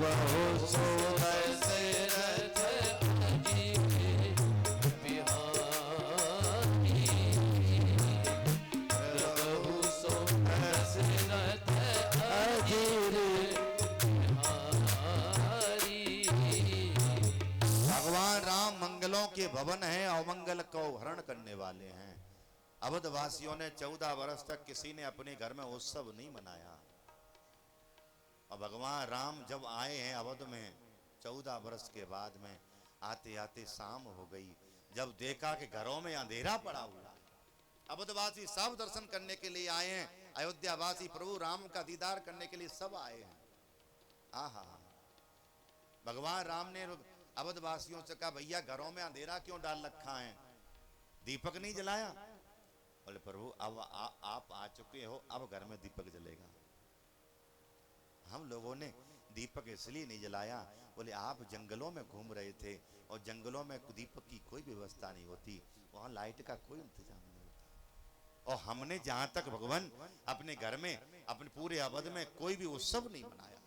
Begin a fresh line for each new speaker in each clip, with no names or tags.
प्रभु सो दशरथ अजीर बिहारी, प्रभु सो दशरथ अजीर बिहारी।
भगवान राम मंगलों के भवन हैं, अमंगल को हरण करने वाले हैं। अवध वासियों ने 14 वर्ष तक किसी ने अपने घर में उत्सव नहीं मनाया, और भगवान राम जब आए हैं अवध में 14 वर्ष के बाद में, आते आते शाम हो गई। जब देखा कि घरों में अंधेरा पड़ा हुआ है, अवधवासी सब दर्शन करने के लिए आए हैं, अयोध्यावासी प्रभु राम का दीदार करने के लिए सब आए हैं। आहा, भगवान राम ने अवधवासियों से कहा, भैया घरों में अंधेरा क्यों डाल रखा है, दीपक नहीं जलाया? बोले प्रभु अब आप आ चुके हो, अब घर में दीपक जलेगा। हम लोगों ने दीपक इसलिए नहीं जलाया, बोले आप जंगलों में घूम रहे थे और जंगलों में दीपक की कोई व्यवस्था नहीं होती, वहां लाइट का कोई इंतजाम नहीं होता। और हमने जहां तक भगवान अपने घर में, अपने पूरे अवध में कोई भी उत्सव नहीं मनाया।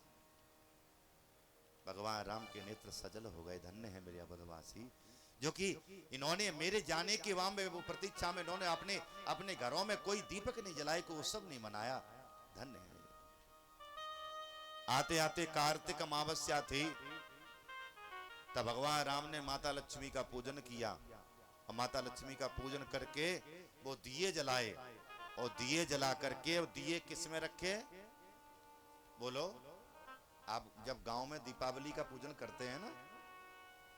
भगवान राम के नेत्र सजल हो गए। धन्य है मेरे अवधवासी, जो कि इन्होंने मेरे जाने के वहां में वो प्रतीक्षा में इन्होंने अपने अपने घरों में कोई दीपक नहीं जलाए, कोई उत्सव नहीं मनाया। धन्य है। आते आते कार्तिक अमावस्या थी, तब भगवान राम ने माता लक्ष्मी का पूजन किया, और माता लक्ष्मी का पूजन करके वो दिए जलाए, और दिए जला करके वो दिए किस में रखे? बोलो, आप जब गांव में दीपावली का पूजन करते हैं ना,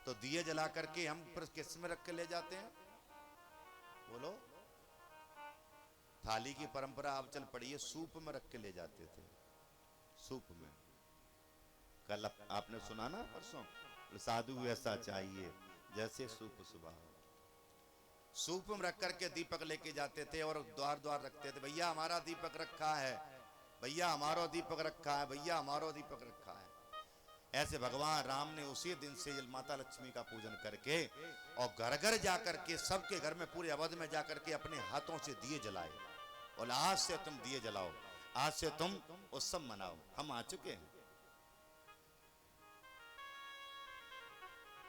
तो दिए जला करके हम किस में रख के ले जाते हैं? बोलो, थाली की परंपरा अब चल पड़ी है, सूप में रख के ले जाते थे, सूप में। कल आपने सुना ना परसों, साधु ऐसा चाहिए जैसे सूप सुबह हो। सूप में रख करके दीपक लेके जाते थे और द्वार द्वार रखते थे, भैया हमारा दीपक रखा है, भैया हमारा दीपक रखा है, भैया हमारा दीपक रखा है। ऐसे भगवान राम ने उसी दिन से माता लक्ष्मी का पूजन करके और घर घर जाकर के, सबके घर में, पूरे अवध में जाकर के अपने हाथों से दिए जलाए, और आज से तुम दिए जलाओ, आज से तुम उत्सव मनाओ। हम आ चुके हैं।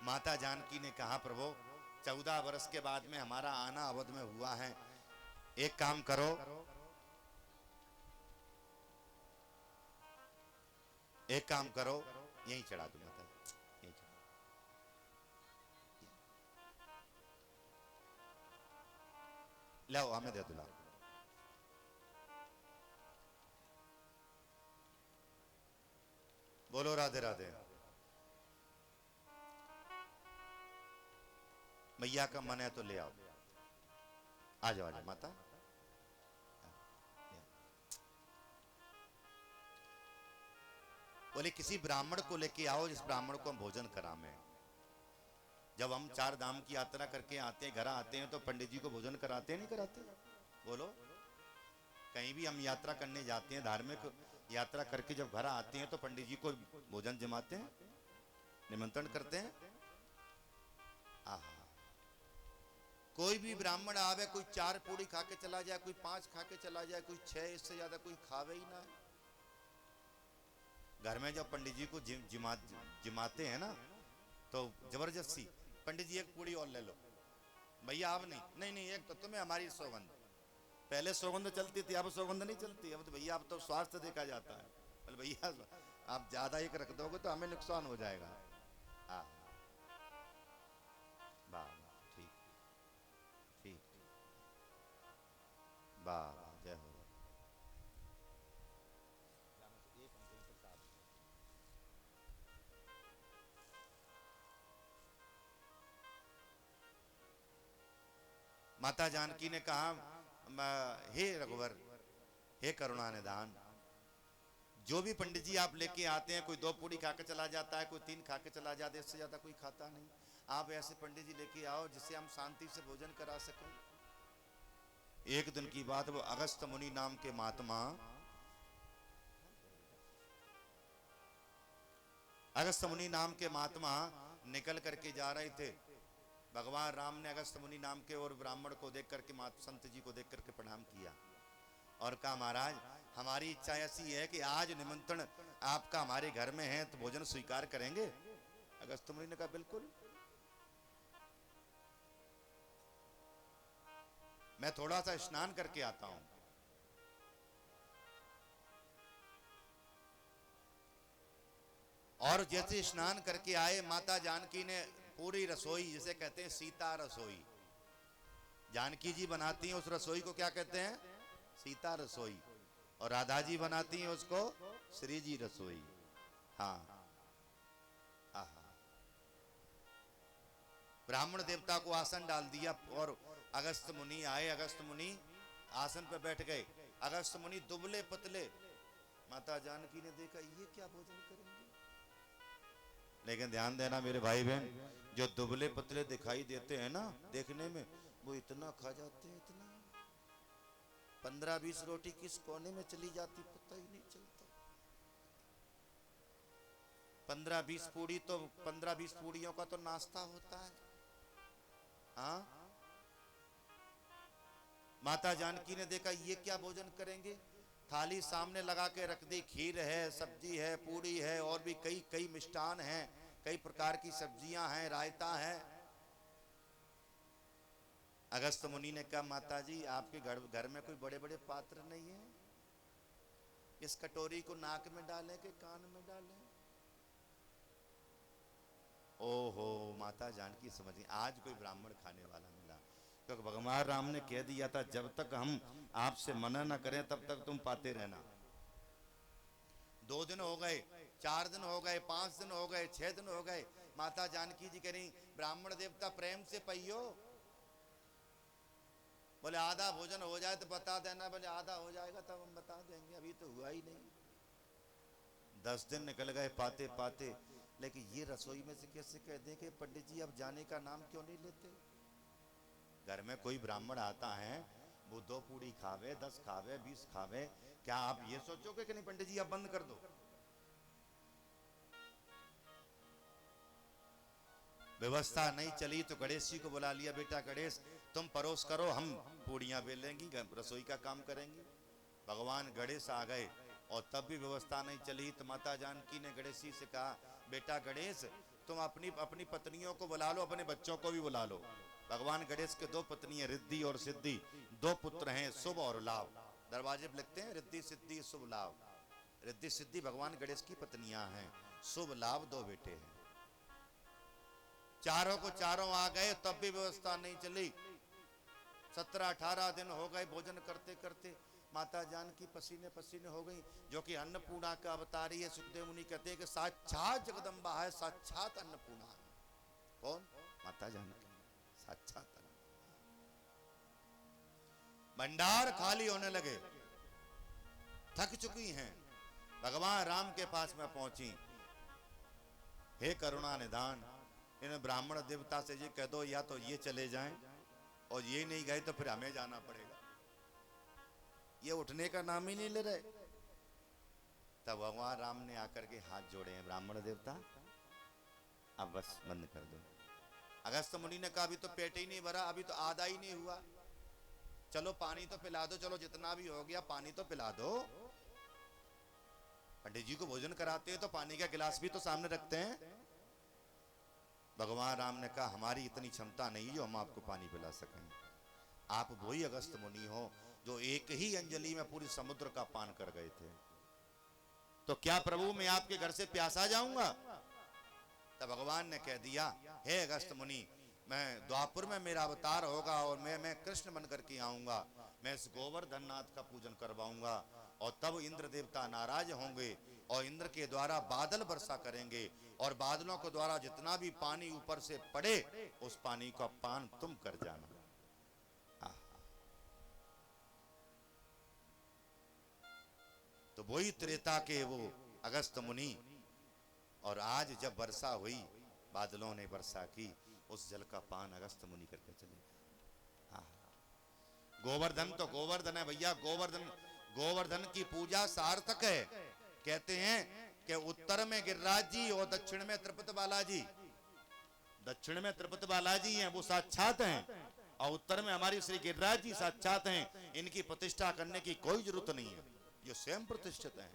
माता जानकी ने कहा, प्रभु 14 वर्ष के बाद में हमारा आना अवध में हुआ है, एक काम करो, एक काम करो, यहीं चढ़ा दो माता, यहीं चढ़ा। लाओ, हमें दे दो, लाओ। बोलो राधे राधे। मैया का मन है तो ले आओ, आ जाओ, आ जाओ माता। बोले किसी ब्राह्मण को लेके आओ, जिस ब्राह्मण को हम भोजन करावें। जब हम 4 धाम की यात्रा करके आते हैं, घर आते हैं, तो पंडित जी को भोजन कराते नहीं कराते? बोलो, कहीं भी हम यात्रा करने जाते हैं, धार्मिक यात्रा करके जब घर आते हैं, तो पंडित जी को भोजन जमाते हैं, निमंत्रण करते हैं। आहा, कोई भी ब्राह्मण आवे, कोई 4 पूड़ी खा के चला जाए, कोई 5 खा के चला जाए, कोई 6, इससे ज्यादा कोई खावे ही ना। घर में जब पंडित जी को जिमाते हैं ना, तो जबरदस्ती, पंडित जी एक पूड़ी और ले लो, भैया आप नहीं, नहीं नहीं, एक तो तुम्हें हमारी सौगंध। पहले सौगंध चलती थी, अब सौगंध नहीं चलती, अब तो भैया अब तो स्वास्थ्य देखा जाता है। बोले भैया आप ज्यादा एक रख दोगे तो हमें नुकसान हो जाएगा। हाँ, वाह, ठीक ठीक, वाह, जय हो। माता जानकी ने कहा, हे रघुवर, हे करुणा निधान, जो भी पंडित जी आप लेके आते हैं, कोई 2 पूड़ी खा के चला जाता है, कोई 3 खा के चला जाता है, इससे ज्यादा कोई खाता नहीं। आप ऐसे पंडित जी लेके आओ जिससे हम शांति से भोजन करा सकें। एक दिन की बात, वो अगस्त मुनि नाम के महात्मा, अगस्त मुनि नाम के महात्मा निकल करके जा रहे थे। भगवान राम ने अगस्त मुनि नाम के और ब्राह्मण को देख करके, संत जी को देख करके प्रणाम किया और कहा, महाराज हमारी इच्छा ऐसी है कि आज निमंत्रण आपका हमारे घर में है तो भोजन स्वीकार करेंगे। अगस्त मुनि ने कहा बिल्कुल। मैं थोड़ा सा स्नान करके आता हूं। और जैसे स्नान करके आए, माता जानकी ने पूरी रसोई, जिसे कहते हैं सीता रसोई, जानकी जी बनाती हैं उस रसोई को क्या कहते हैं? सीता रसोई। और राधा जी बनाती हैं उसको श्री जी रसोई। हाँ, आहा। ब्राह्मण देवता को आसन डाल दिया और अगस्त मुनि आए। अगस्त मुनि आसन पर बैठ गए। अगस्त मुनि दुबले पतले। माता जानकी ने देखा ये क्या भोजन करेंगे। लेकिन ध्यान देना मेरे भाई बहन, जो दुबले पतले दिखाई देते हैं ना देखने में, वो इतना खा जाते हैं, इतना 15-20 रोटी किस कोने में चली जाती पता ही नहीं चलता। 15-20 पूड़ी तो 15-20 पूड़ियों का तो नाश्ता होता है। हाँ, माता जानकी ने देखा ये क्या भोजन करेंगे। थाली सामने लगा के रख दी, खीर है, सब्जी है, पूड़ी है, और भी कई कई मिष्ठान हैं, कई प्रकार की सब्जियां हैं, रायता है। अगस्त मुनि ने कहा माता जी आपके घर में कोई बड़े बड़े पात्र नहीं है, इस कटोरी को नाक में डालें कि कान में डालें? ओहो, माता जानकी समझ गई आज कोई ब्राह्मण खाने वाला मिला। क्योंकि भगवान राम ने कह दिया था जब तक हम आपसे मना न करें तब तक तुम पाते रहना। 2 दिन हो गए, 4 दिन हो गए, 5 दिन हो गए, 6 दिन हो गए। माता जानकी जी कह रही ब्राह्मण देवता प्रेम से पइयो। बोले आधा भोजन हो जाए तो बता देना। बोले आधा हो जाएगा तब हम बता देंगे, अभी तो हुआ ही नहीं। 10 दिन निकल गए पाते पाते। लेकिन ये रसोई में से कैसे कह दें कि पंडित जी अब जाने का नाम क्यों नहीं लेते? घर में कोई ब्राह्मण आता है, वो 2 पूड़ी खावे, 10 खावे, 20 खावे, क्या आप ये सोचोगे कि नहीं पंडित जी अब बंद कर दो? व्यवस्था नहीं चली तो गणेश जी को बुला लिया, बेटा गणेश तुम परोस करो, हम पूड़ियां बेलेंगी, रसोई का काम करेंगी। भगवान गणेश आ गए और तब भी व्यवस्था नहीं चली तो माता जानकी ने गणेश जी से कहा बेटा गणेश तुम अपनी पत्नियों को बुला लो, अपने बच्चों को भी बुला लो। भगवान गणेश के 2 पत्नियां रिद्धि और सिद्धि, 2 पुत्र हैं शुभ और लाभ। दरवाजे पर लिखते हैं रिद्धि सिद्धि शुभ लाभ। रिद्धि सिद्धि भगवान गणेश की पत्नियां हैं, शुभ लाभ 2 बेटे हैं। चारों को चारों आ गए तब भी व्यवस्था नहीं चली। 17-18 दिन हो गए भोजन करते करते। माता जानकी पसीने पसीने हो गई, जो कि अन्नपूर्णा का अवतारी है। सुखदेव मुनि कहते हैं कि साक्षात जगदम्बा है, साक्षात अन्नपूर्णा है। कौन? माता जानकी साक्षात। भंडार खाली होने लगे, थक चुकी हैं। भगवान राम के पास में पहुंची, हे करुणा निधान, इन ब्राह्मण देवता से ये कह दो या तो ये चले जाएं, और ये नहीं गए तो फिर हमें जाना पड़ेगा। ये उठने का नाम ही नहीं ले रहे। तब भगवान राम ने आकर के हाथ जोड़े हैं, ब्राह्मण देवता अब बस बंद कर दो। अगस्त मुनि ने कहा अभी तो पेट ही नहीं भरा, अभी तो आधा ही नहीं हुआ, चलो पानी तो पिला दो, चलो जितना भी हो गया पानी तो पिला दो। पंडित जी को भोजन कराते हैं तो पानी का गिलास भी तो सामने रखते हैं। भगवान राम ने कहा हमारी इतनी क्षमता नहीं जो हम आपको पानी पिला सकें। आप वही अगस्त मुनि हो जो एक ही अंजलि में पूरी समुद्र का पान कर गए थे, तो क्या प्रभु मैं आपके घर से प्यासा जाऊंगा? तब भगवान ने कह दिया हे अगस्त मुनि, मैं द्वापर में मेरा अवतार होगा और मैं कृष्ण बन करके आऊंगा। मैं इस गोवर्धन नाथ का पूजन करवाऊंगा और तब इंद्र देवता नाराज होंगे और इंद्र के द्वारा बादल वर्षा करेंगे और बादलों के द्वारा जितना भी पानी ऊपर से पड़े उस पानी का पान तुम कर जाना। तो वही त्रेता के वो अगस्त मुनि, और आज जब वर्षा हुई बादलों ने वर्षा की, उस जल का पान अगस्त मुनि करके चले गए। गोवर्धन तो गोवर्धन है भैया, गोवर्धन की पूजा सार्थक है। कहते हैं कि उत्तर में गिरिराज जी और दक्षिण में त्रिपुत बालाजी। दक्षिण में त्रिपुत बालाजी हैं, वो साक्षात हैं, और उत्तर में हमारी श्री गिरिराज जी साक्षात हैं। इनकी प्रतिष्ठा करने की कोई जरूरत नहीं है। जो स्वयं प्रतिष्ठित हैं।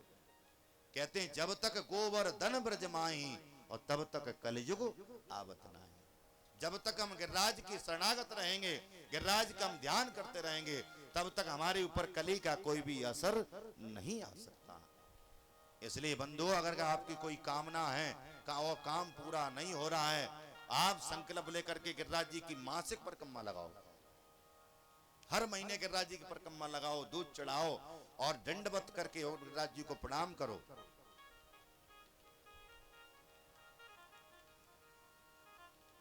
कहते हैं जब तक गोवर्धन ब्रज माही और तब तक कलयुग आवत नाही। जब तक हम गिरिराज की शरणागत रहेंगे, गिरिराज का हम ध्यान करते रहेंगे, तब तक हमारे ऊपर कली का कोई भी असर नहीं आ सकता। इसलिए बंधु, अगर आपकी कोई कामना है वो काम पूरा नहीं हो रहा है, आप संकल्प लेकर के गिरिराज जी की मासिक परिक्रमा लगाओ। हर महीने गिरिराज जी की परिक्रमा लगाओ, दूध चढ़ाओ और दंडवत करके गिरिराज जी को प्रणाम करो।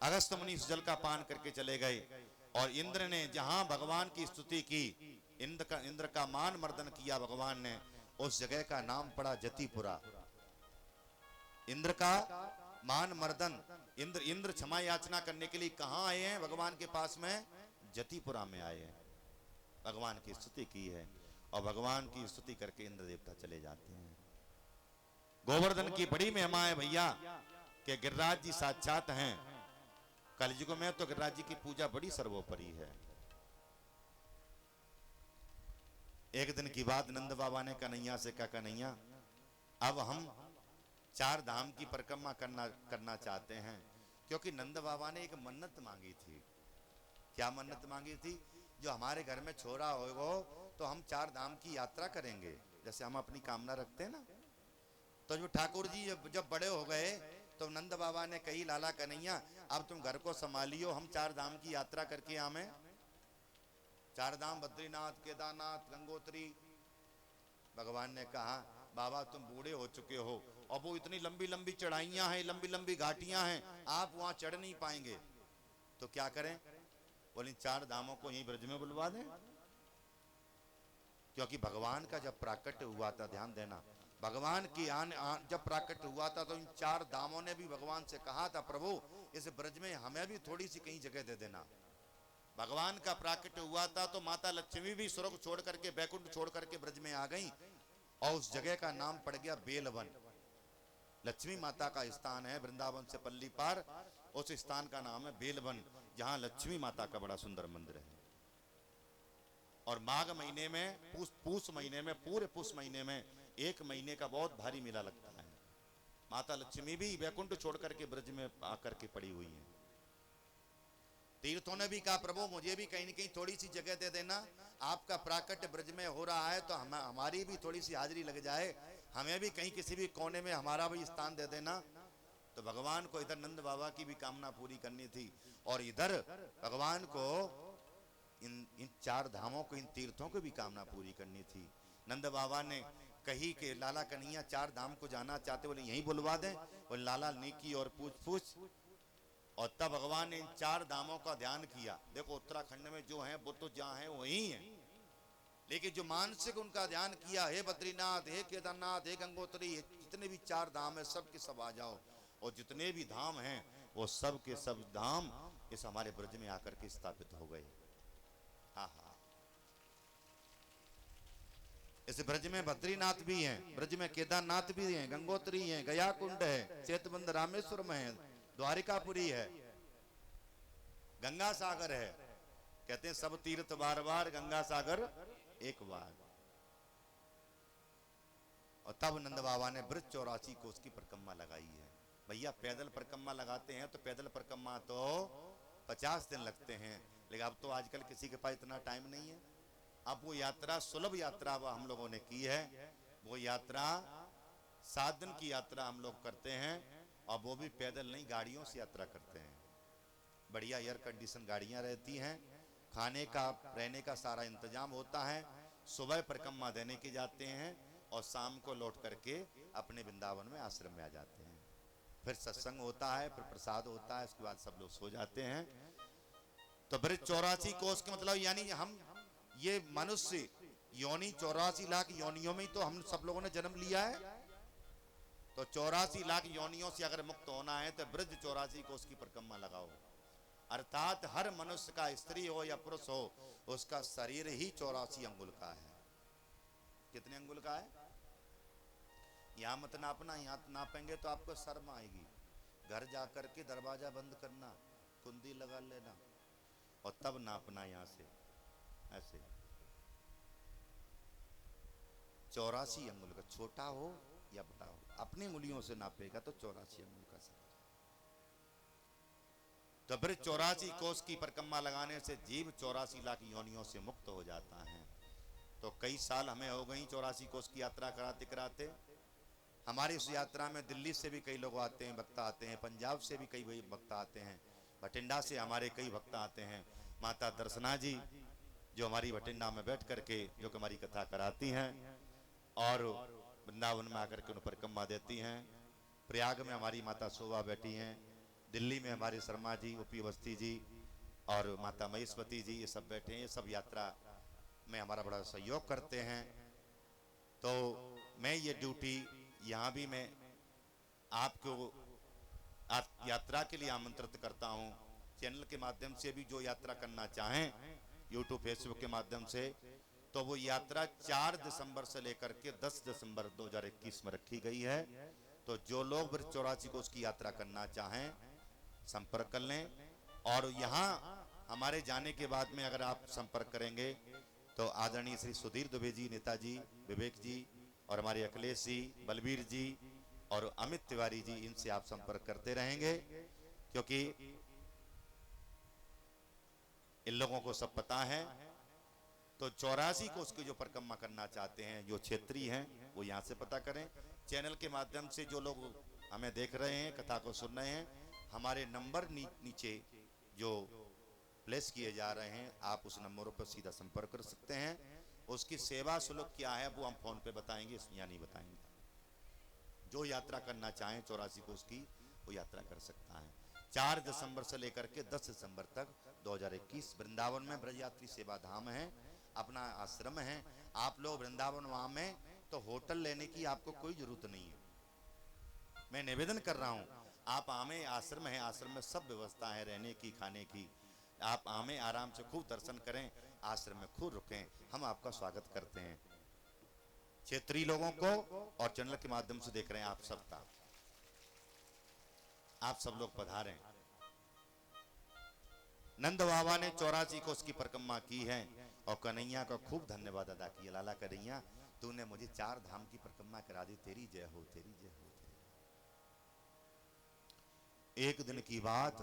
अगस्त मुनि जल का पान करके चले गए और इंद्र ने जहां भगवान की स्तुति की, इंद्र का मान मर्दन किया भगवान ने, उस जगह का नाम पड़ा जतिपुरा। इंद्र का मान मर्दन, इंद्र क्षमा याचना करने के लिए कहां आए हैं? भगवान के पास में जतिपुरा में आए हैं, भगवान की स्तुति की है और भगवान की स्तुति करके इंद्र देवता चले जाते हैं। गोवर्धन की बड़ी महिमा है भैया कि गिरिराज जी साक्षात हैं। कलयुग में तो गिरिराज जी की पूजा बड़ी सर्वोपरि है। एक दिन की बात, नंद बाबा ने कन्हैया से कहा, कन्हैया अब हम 4 धाम की परिक्रमा करना चाहते हैं, क्योंकि नंद बाबा ने एक मन्नत मांगी थी। क्या मन्नत मांगी थी? जो हमारे घर में छोरा होगा तो हम 4 धाम की यात्रा करेंगे, जैसे हम अपनी कामना रखते हैं ना। तो जो ठाकुर जी जब बड़े हो गए तो नंद बाबा ने कही, लाला कन्हैया अब तुम घर को संभालियो, हम 4 धाम की यात्रा करके आवे। 4 धाम बद्रीनाथ, केदारनाथ, गंगोत्री। भगवान ने कहा, बाबा तुम बूढ़े हो चुके हो और वो इतनी लंबी लंबी चढ़ाइयां हैं, लंबी लंबी घाटियां हैं, आप वहां चढ़ नहीं पाएंगे, तो क्या करें? बोले 4 धामों को यहीं ब्रज में बुलवा दें। क्योंकि भगवान का जब प्राकट्य हुआ था, ध्यान देना, भगवान की जब प्राकट्य हुआ था तो इन 4 धामों ने भी भगवान से कहा था, प्रभु इस ब्रज में हमें भी थोड़ी सी कहीं जगह दे देना। भगवान का प्राकट्य हुआ था तो माता लक्ष्मी भी स्वर्ग छोड़ करके, बैकुंठ छोड़ करके ब्रज में आ गई और उस जगह का नाम पड़ गया बेलवन। लक्ष्मी माता का स्थान है वृंदावन से पल्ली पार, उस स्थान का नाम है बेलवन, जहां लक्ष्मी माता का बड़ा सुंदर मंदिर है। और माघ महीने में, पूस महीने में, पूरे पूस महीने में 1 महीने का बहुत भारी मेला लगता है। माता लक्ष्मी भी वैकुंठ छोड़ करके ब्रज में आकर के पड़ी हुई है। तीर्थों ने भी कहा, प्रभु मुझे भी कहीं न कहीं थोड़ी सी जगह दे देना, आपका प्राकट्य ब्रज में हो रहा है तो हमारी भी थोड़ी सी हाजिरी लग जाए, हमें भी कहीं किसी भी कोने में हमारा भी स्थान दे देना। तो भगवान को इधर नंद बाबा की भी कामना पूरी करनी थी और इधर भगवान को इन 4 धामों को, इन तीर्थों को भी कामना पूरी करनी थी। नंद बाबा ने कही कि लाला कन्हैया 4 धाम को जाना चाहते, बोले यहीं बुलवा दें। बोले लाला नेकी और पूछ। और तब भगवान ने इन 4 धामों का ध्यान किया। देखो उत्तराखंड में जो है वो तो जहाँ है वही है, लेकिन जो मानसिक उनका ध्यान किया, हे बद्रीनाथ, हे केदारनाथ, हे गंगोत्री, जितने भी 4 धाम है सब के सब आ जाओ। और जितने भी धाम हैं वो सब के सब धाम इस हमारे ब्रज में आकर के स्थापित हो गए। हाँ, इस ब्रज में बद्रीनाथ भी हैं, ब्रज में केदारनाथ भी हैं, गंगोत्री हैं, गया कुंड है, चेतबंद रामेश्वरम है, द्वारिकापुरी है, गंगा सागर है। कहते हैं सब तीर्थ बार बार, गंगा सागर एक बार। और तब नंद बाबा ने ब्रज 84 को उसकी परिक्रमा लगाई है। भैया पैदल परिक्रमा लगाते हैं तो पैदल परिक्रमा तो 50 दिन लगते हैं, लेकिन अब तो आजकल किसी के पास इतना टाइम नहीं है। अब वो यात्रा, सुलभ यात्रा वो हम लोगों ने की है, वो यात्रा 7 दिन की यात्रा हम लोग करते हैं और वो भी पैदल नहीं, गाड़ियों से यात्रा करते हैं। बढ़िया एयर कंडीशन गाड़ियां रहती हैं, खाने का रहने का सारा इंतजाम होता है। सुबह परिक्रमा देने के जाते हैं और शाम को लौट करके अपने वृंदावन में आश्रम में आ जाते हैं। फिर सत्संग होता है, फिर प्रसाद होता है, उसके बाद सब लोग सो जाते हैं। तो ब्रज 84 कोस के मतलब यानी हम ये मनुष्य योनि 84 लाख योनियों में तो हम सब लोगों ने जन्म लिया है। तो 84 लाख योनियों से अगर मुक्त होना है तो ब्रज 84 कोस की परिक्रमा लगाओ। अर्थात हर मनुष्य का, स्त्री हो या पुरुष हो, उसका शरीर ही 84 अंगुल का है। कितने अंगुल का है? यहाँ मत नापना, यहाँ नापेंगे तो आपको शर्म आएगी। घर जा करके दरवाजा बंद करना, कुंडी लगा लेना और तब नापना यहाँ से ऐसे 84 अंगुल का, छोटा हो या बड़ा हो, अपनी उंगलियों से नापेगा तो 84 अंगुल का सर। तो फिर 84 कोस की परिक्रमा लगाने से जीव 84 लाख योनियों से मुक्त हो जाता है। तो कई साल हमें हो गई 84 कोस की यात्रा कराते कराते। हमारी उस यात्रा में दिल्ली से भी कई लोग आते हैं, भक्त आते हैं, पंजाब से भी कई भक्त आते हैं, भटिंडा से हमारे कई भक्त आते हैं। माता दर्शना जी जो हमारी भटिंडा में बैठ करके जो कि हमारी कथा कराती हैं और वृंदावन में आकर के उन परिक्रमा देती हैं। प्रयाग में हमारी माता शोभा बैठी हैं, दिल्ली में हमारे शर्मा जी, ओपी अवस्थी जी और माता महेश्वती जी, ये सब बैठे हैं। ये सब यात्रा में हमारा बड़ा सहयोग करते हैं। तो मैं ये ड्यूटी यहाँ भी मैं आपको यात्रा के लिए आमंत्रित करता हूँ। चैनल के माध्यम से भी जो यात्रा करना चाहें, यूट्यूब फेसबुक के माध्यम से, तो वो यात्रा 4 दिसंबर से लेकर के 10 दिसंबर 2021 में रखी गई है। तो जो लोग 84 को उसकी यात्रा करना चाहें संपर्क कर लें। और यहाँ हमारे जाने के बाद में अगर आप संपर्क करेंगे तो आदरणीय श्री सुधीर दुबे जी, नेताजी, विवेक जी और हमारे अखिलेश जी, बलबीर जी और अमित तिवारी जी, इनसे आप संपर्क करते रहेंगे क्योंकि इन लोगों को सब पता है। तो 84 को उसकी जो परिक्रमा करना चाहते हैं, जो क्षेत्रीय हैं, वो यहाँ से पता करें। चैनल के माध्यम से जो लोग हमें देख रहे हैं, कथा को सुन रहे हैं, हमारे नंबर नीचे जो प्लेस किए जा रहे हैं, आप उस नंबरों पर सीधा संपर्क कर सकते हैं। उसकी सेवा शुल्क क्या है वो हम फोन पे बताएंगे, इसमें नहीं बताएंगे। जो यात्रा करना चाहें 84 को उसकी, वो यात्रा कर सकता है। 4 दिसंबर से लेकर के 10 दिसंबर तक 2021 वृंदावन में ब्रज यात्री सेवा धाम है, अपना आश्रम है। आप लोग वृंदावन वहां में तो होटल लेने की आपको कोई जरूरत नहीं है। मैं निवेदन कर रहा हूं, आप आमे आश्रम है, आश्रम में सब व्यवस्था है रहने की, खाने की। आप आमे आराम से खूब दर्शन करें, आश्रम में खूब रुकें, हम आपका स्वागत करते हैं। क्षेत्रीय लोगों को और चैनल के माध्यम से देख रहे हैं आप सबका, आप सब लोग पधारें। नंद बाबा ने 84 को उसकी परिक्रमा की है और कन्हैया का खूब धन्यवाद अदा किया। लाला कन्हैया, तूने मुझे 4 धाम की परिक्रमा करा दी, तेरी जय हो, तेरी जय हो। एक दिन की बात,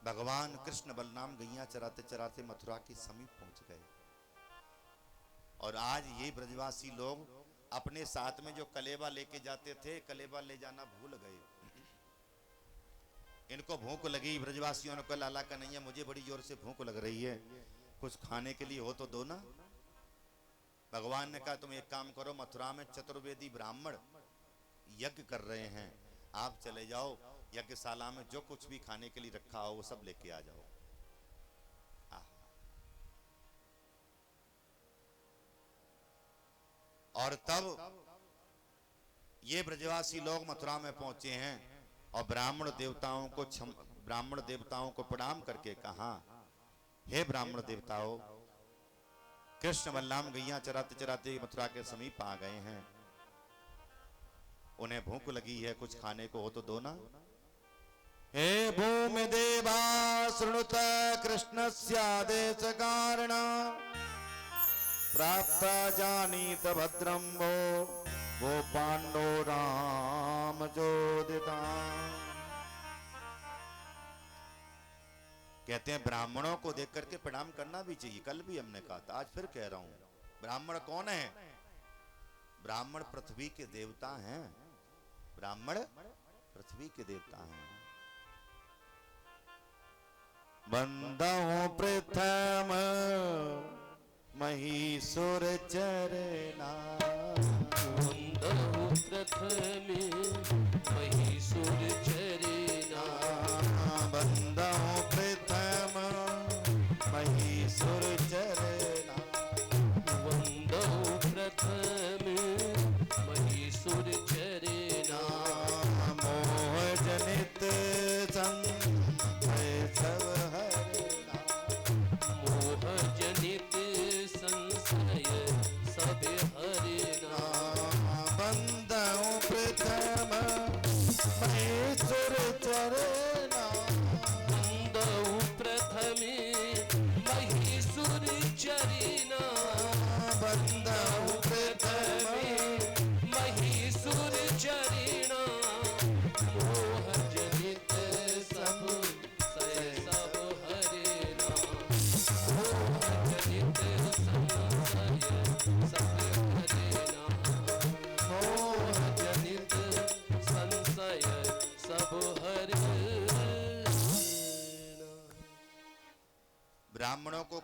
भगवान कृष्ण बलराम गैया चराते चराते मथुरा के समीप पहुंच गए और आज ये ब्रजवासी लोग अपने साथ में जो कलेवा लेके जाते थे, कलेवा ले जाना भूल गए। इनको भूख लगी, ब्रजवासियों ने कहा, लाला कन्हैया मुझे बड़ी जोर से भूख लग रही है, कुछ खाने के लिए हो तो दो ना। भगवान ने कहा, तुम एक काम करो, मथुरा में चतुर्वेदी ब्राह्मण यज्ञ कर रहे हैं, आप चले जाओ, यज्ञशाला में जो कुछ भी खाने के लिए रखा हो वो सब लेके आ जाओ। और तब ये ब्रजवासी लोग मथुरा में पहुंचे हैं और ब्राह्मण देवताओं को प्रणाम करके कहा, हे ब्राह्मण देवताओं, कृष्ण बलराम गैया चराते चराते मथुरा के समीप आ गए हैं, उन्हें भूख लगी है, कुछ खाने को हो तो दो ना। हे भूमि देवा शृणुत कृष्णस्यादेश कारण प्राप्त जानीत भद्रम वो पांडो राम जोदिता। कहते हैं ब्राह्मणों को देख करके प्रणाम करना भी चाहिए। कल भी हमने कहा था, आज फिर कह रहा हूं, ब्राह्मण कौन है? ब्राह्मण पृथ्वी के देवता हैं। ब्राह्मण पृथ्वी के देवता हैं। बंदहु प्रथम महीसुर चरना,
बंदहु प्रथम महीसुर चरना,
बंदहु प्रथम महीसुर चरना,
बंदहु प्रथम महीसुर चरना,
मोह जनित संशय सब हरना,
मोह जनित संशय सब हरना,
बंदहु प्रथम महीसुर चरना,
बंदहु प्रथम महीसुर चरना,
बंदहु प्रथम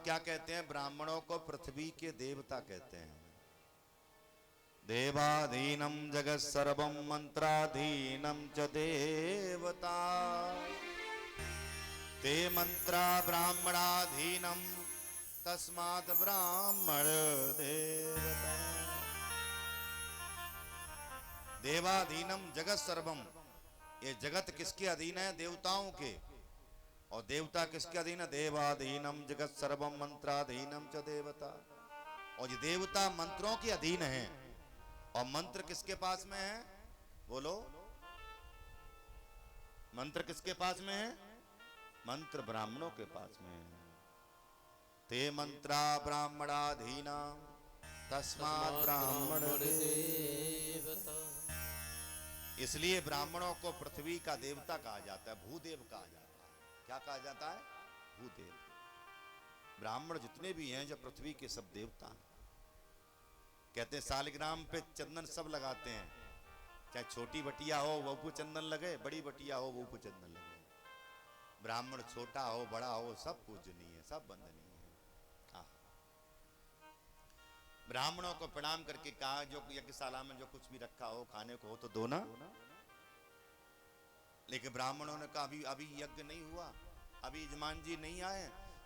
क्या कहते हैं? ब्राह्मणों को पृथ्वी के देवता कहते हैं। देवाधीनम जगत सर्वम मंत्राधीनम च देवता, ते मंत्रा ब्राह्मणाधीनम तस्मात् ब्राह्मण देवता। देवाधीनम जगत सर्वम, ये जगत किसके अधीन है? देवताओं के। और देवता किसके अधीन है? देवाधीनम जगत सर्वम मंत्राधीनम च देवता। और ये देवता मंत्रों के अधीन हैं। और मंत्र किसके पास में है? बोलो, मंत्र किसके पास में है? मंत्र ब्राह्मणों के पास में है। ते मंत्रा ब्राह्मणाधीना तस्मात् ब्राह्मण
देवता।
इसलिए ब्राह्मणों को पृथ्वी का देवता कहा जाता है, भूदेव कहा जाता है। क्या कहा जाता है? भूदेव। ब्राह्मण जितने भी हैं जो पृथ्वी के सब देवता हैं। कहते हैं सालिग्राम पे चंदन सब लगाते हैं, चाहे छोटी बटिया हो वो पे चंदन लगे, बड़ी बटिया हो वो पे चंदन लगे। ब्राह्मण छोटा हो बड़ा हो सब पूजनीय, सब वंदनीय है। ब्राह्मणों को प्रणाम करके कहा जो यज्ञशाला में जो कुछ भी रखा हो खाने को हो तो दो ना। लेकिन ब्राह्मणों ने कहा अभी अभी यज्ञ नहीं हुआ, अभी यजमान जी नहीं आए,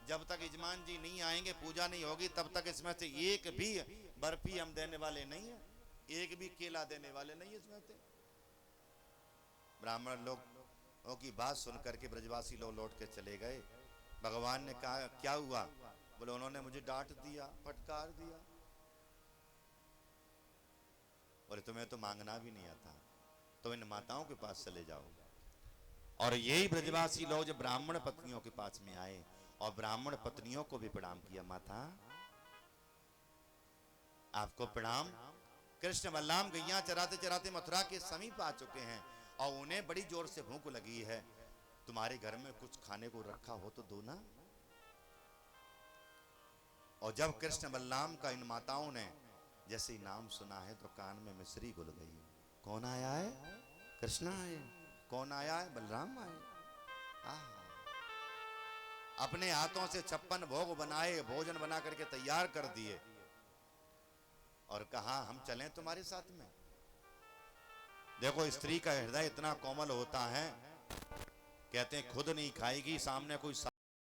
जब तक यजमान जी नहीं आएंगे पूजा नहीं होगी, तब तक इसमें से एक भी बर्फी हम देने वाले नहीं है, एक भी केला देने वाले नहीं है इसमें से। ब्राह्मण लोगों की बात सुन करके ब्रजवासी लोग लौट के चले गए। भगवान ने कहा क्या हुआ? बोले उन्होंने मुझे डांट दिया, फटकार दिया। बोले तुम्हें तो मांगना भी नहीं आता, तो इन माताओं के पास चले जाओ। और यही ब्रजवासी लोग जब ब्राह्मण पत्नियों के पास में आए और ब्राह्मण पत्नियों को भी प्रणाम किया, माता आपको प्रणाम। कृष्ण बलराम गैया चराते चराते मथुरा के समीप आ चुके हैं और उन्हें बड़ी जोर से भूख लगी है, तुम्हारे घर में कुछ खाने को रखा हो तो दो ना। और जब कृष्ण बलराम का इन माताओं ने जैसे ही नाम सुना है तो कान में मिश्री घुल गई। कौन आया है? कृष्ण आए। कौन आया है? बलराम आए। अपने हाथों से 56 भोग बनाए, भोजन बना करके तैयार कर दिए और कहा हम चलें तुम्हारे साथ में। देखो स्त्री का हृदय इतना कोमल होता है, कहते हैं खुद नहीं खाएगी, सामने कोई